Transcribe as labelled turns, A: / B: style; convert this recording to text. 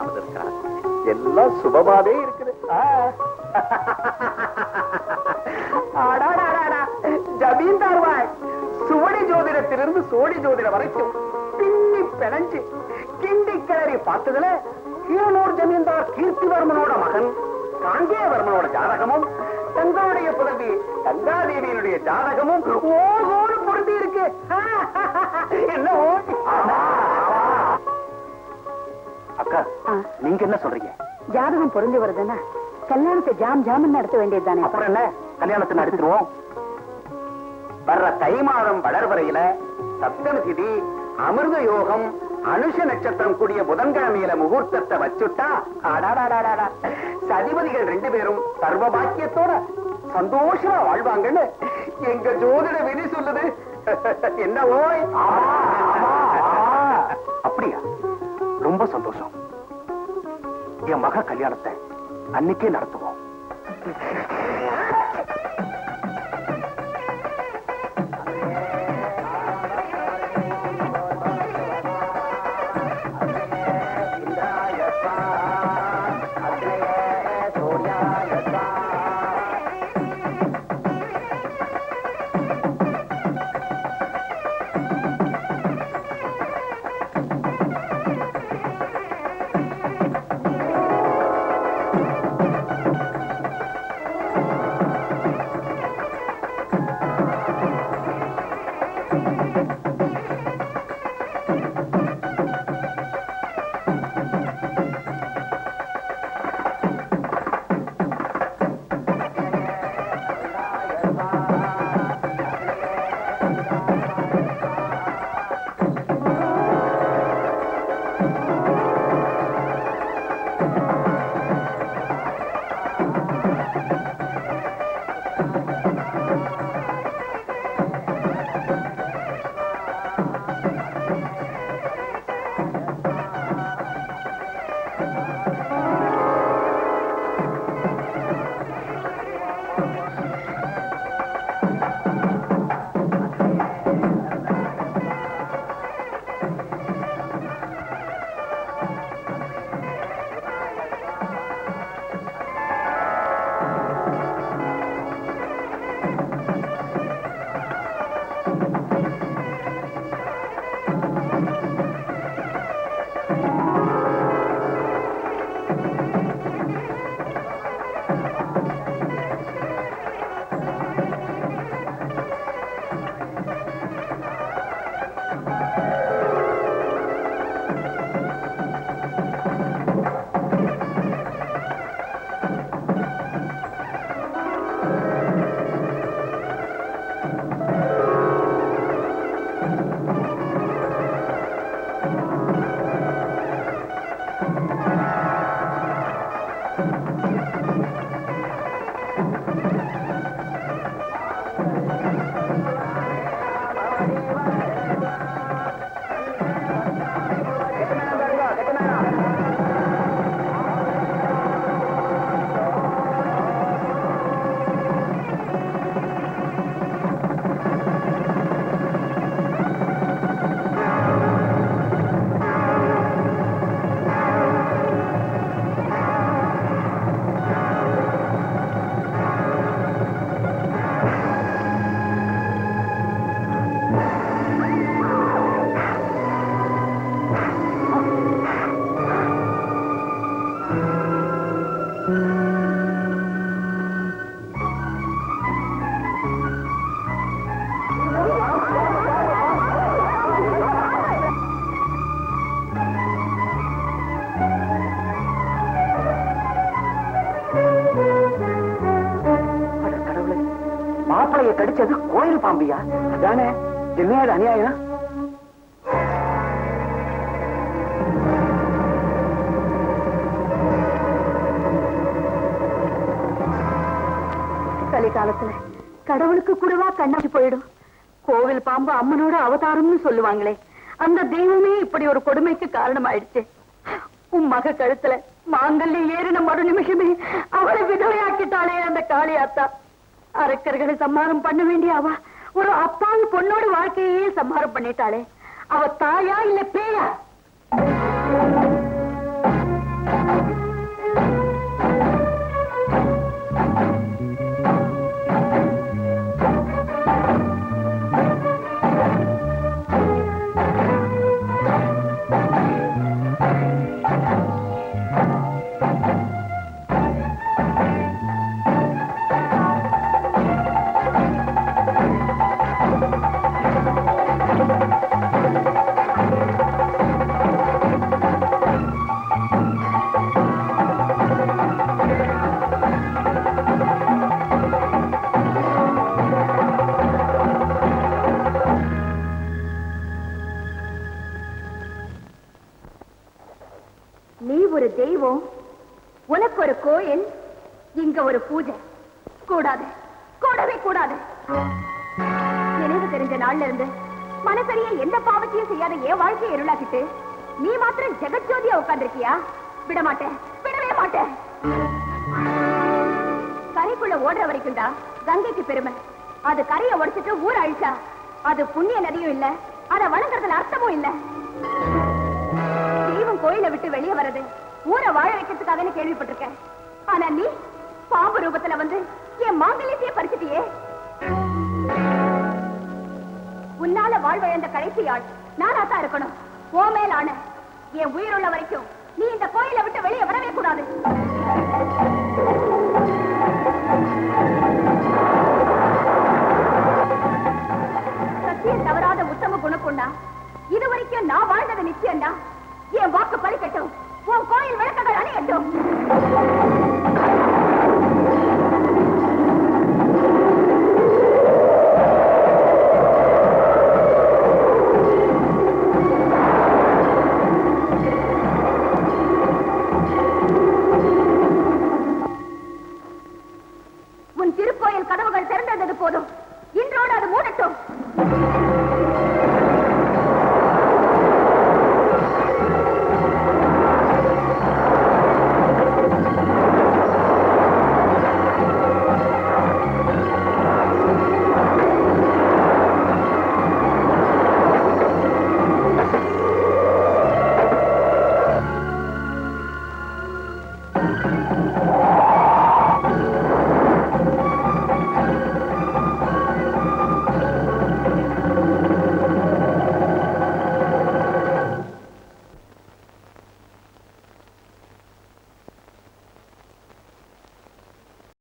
A: அமர்ந்திருக்கிறார். எல்லாம் சுபமாவே இருக்குது. ஜமீன்தார் வாய் சுவடி ஜோதிடத்திலிருந்து சோடி ஜோதிடம் வரைக்கும் பின்னி பிணைஞ்சு கிண்டி கிளறி பார்த்ததுல கீழூர் ஜமீன்தார் கீர்த்திவர்மனோட மகன் காங்கேயவர்மனோட ஜாதகமும் தங்களுடைய புதவி கங்காதேவியினுடைய ஜாதகமும் ஓடு பொருந்தி இருக்கு. என்ன ஓடி அக்கா, நீங்க என்ன சொல்றீங்க?
B: ஜாதகம் பொருந்தி வருதுன்னா கல்யாணத்தை ஜாம் நடத்த வேண்டியது தானே.
A: அப்புறம் என்ன, கல்யாணத்தை நடத்திடுவோம். வர்ற தை மாதம் வளர்வரையில சப்தம திதி அமிர்த யோகம் அனுஷ நட்சத்திரம் கூடிய புதன்கிழமையில முகூர்த்தத்தை வச்சுட்டா சதிபதிகள் 2 பேரும் சர்வ பாக்கியத்தோட சந்தோஷமா வாழ்வாங்கன்னு எங்க ஜோதிட விதி சொல்லுது. என்ன ஓய்? அப்படியா? ரொம்ப சந்தோஷம். என் மக கல்யாணத்தை அன்னைக்கே நடத்துவோம்.
C: மாப்பிளைய கடிச்சது கோயில் பாம்பியா? அதானே, என்னையாது அநியாயம்?
B: கலிகாலத்துல கடவுளுக்கு கூடவா கண்ணாடி போயிடும். கோவில் பாம்பு அம்மனோட அவதாரம்னு சொல்லுவாங்களே, அந்த தெய்வமே இப்படி ஒரு கொடுமைக்கு காரணம் ஆயிடுச்சு. உன் மக கழுத்துல மாங்கல்யம் ஏறின மறு நிமிஷமே அவளை விதவையாக்கிட்டாளே அந்த காளியாத்தா. அரக்கர்களை சம்மாரம் பண்ண வேண்டிய அவ ஒரு அப்பாவி பொண்ணோட வாழ்க்கையே சம்மாரம் பண்ணிட்டாளே. அவ தாயா இல்ல பேயா? ஒரு தெய்வம், உனக்கு ஒரு கோயில், இங்க ஒரு பூஜை. கூடாது, கூடவே கூடாது. நினைவு தெரிஞ்ச நாள்ல இருந்து மனசரிய எந்த பாவத்தையும் செய்யாத என் வாழ்க்கையை இருளாக்கிட்டு நீ மாத்திரம் ஜெகஜோதியா உட்கார்ந்திருக்கியா? விட மாட்டேன், விடவே மாட்டேன். கரைக்குள்ள ஓடுற வரைக்கும் தான் கங்கைக்கு பெருமை. அது கரையை உடைச்சிட்டு ஊர் அழிச்சா அது புண்ணிய நதியும் இல்ல, அதை வணங்குறதுல அர்த்தமும் இல்ல. தெய்வம் கோயிலை விட்டு வெளியே வர்றது ஊரை வாழ வைக்கிறதுக்காக கேள்விப்பட்டிருக்கேன். ஆனா நீ பாம்பு ரூபத்துல வந்து என் மாங்கல்யத்தையே பறிச்சிட்டியே. உன்னால வாழ்வழந்த கடைசி ஆள் நானாத்தான் இருக்கணும். ஓ மேல் ஆன என் உயிருள்ள வரைக்கும் நீ இந்த கோயிலை விட்டு வெளியே வரவே கூடாது. சத்தியம் தவறாத உத்தம குணப்பொண்ணா, இதுவரைக்கும் நான் வாழ்ந்தது நிச்சயம்டா. என் வாக்கு பலிக்கட்டும், உன் கோயில் விளக்குகள் அணையட்டும். உன் திருக்கோயில் கதவுகள் திறந்தது போதும், இன்றோடு அது மூடட்டும்.